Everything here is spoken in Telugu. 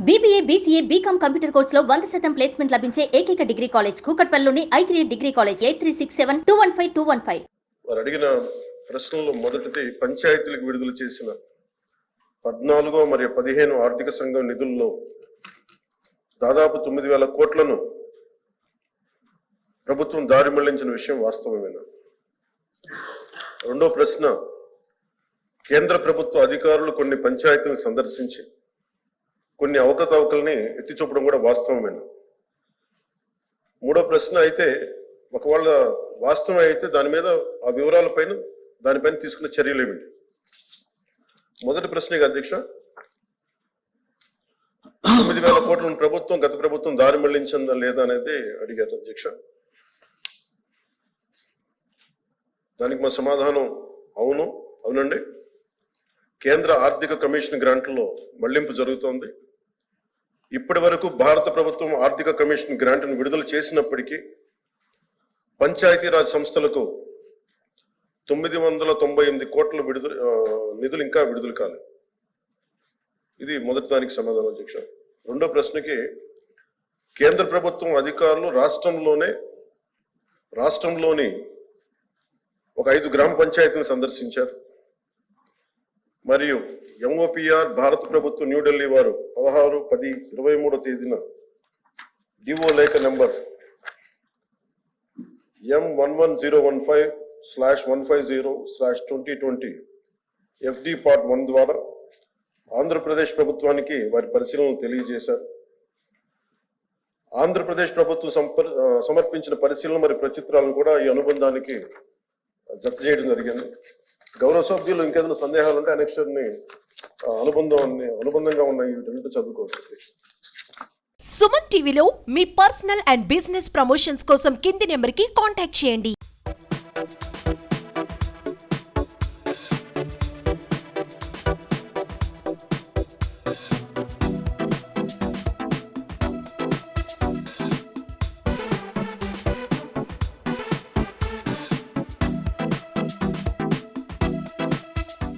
BBA, BCA, BCom కంప్యూటర్ కోర్సులో 100% ప్లేస్మెంట్ లభించే ఏకైక డిగ్రీ కాలేజ్ కూకట్పల్లిలోని I3 డిగ్రీ కాలేజ్ 8367215215. వారు అడిగిన ప్రశ్నల్లో మొదటిది పంచాయతీలకు విడుదల చేసిన 14 మరియు 15 ఆర్థిక సంఘం నిధుల్లో దాదాపు 9,000 కోట్లను ప్రభుత్వం దారి మళ్లించిన విషయం వాస్తవమేనా? రెండో ప్రశ్న, కేంద్ర ప్రభుత్వ అధికారులు కొన్ని పంచాయతీలను సందర్శించి కొన్ని అవకతవకల్ని ఎత్తి చూపడం కూడా వాస్తవమేనా? మూడో ప్రశ్న అయితే ఒకవేళ వాస్తవం అయితే దాని మీద ఆ వివరాలపైన దానిపైన తీసుకున్న చర్యలు ఏమిటి? మొదటి ప్రశ్నకి అధ్యక్ష, 9,000 కోట్లను ప్రభుత్వం గత ప్రభుత్వం దారి మళ్లించిందా లేదా అనేది అడిగారు అధ్యక్ష. దానికి మా సమాధానం అవునండి. కేంద్ర ఆర్థిక కమిషన్ గ్రాంట్లో మళ్లింపు జరుగుతోంది. ఇప్పటి వరకు భారత ప్రభుత్వం ఆర్థిక కమిషన్ గ్రాంట్ను విడుదల చేసినప్పటికీ పంచాయతీరాజ్ సంస్థలకు 998 కోట్ల నిధులు ఇంకా విడుదల కాలేదు. ఇది మొదటి దానికి సమాధానం అధ్యక్ష. రెండో ప్రశ్నకి, కేంద్ర ప్రభుత్వం అధికారులు రాష్ట్రంలోని ఒక 5 గ్రామ పంచాయతీలను సందర్శించారు. మరియు MOPR భారత ప్రభుత్వం న్యూఢిల్లీ వారు 16/10/23 తేదీన డిఓ లేఖ నెంబర్ M11015/150/2020 FD Part 1 ద్వారా ఆంధ్రప్రదేశ్ ప్రభుత్వానికి వారి పరిశీలనలు తెలియజేశారు. ఆంధ్రప్రదేశ్ ప్రభుత్వం సమర్పించిన పరిశీలన మరి ప్రచిత్రాలను కూడా ఈ అనుబంధానికి జత చేయడం జరిగింది. గౌరవ సభ్యులు ఇంకేదైనా సందేహాలు ఉంటే అనెక్స్చర్ని అనుబంధంగా ఉన్న వీటన్నిటి చదువుకోవచ్చు. సుమన్ టీవీలో మీ పర్సనల్ అండ్ బిజినెస్ ప్రమోషన్స్ కోసం కింది నెంబర్కి కాంటాక్ట్ చేయండి.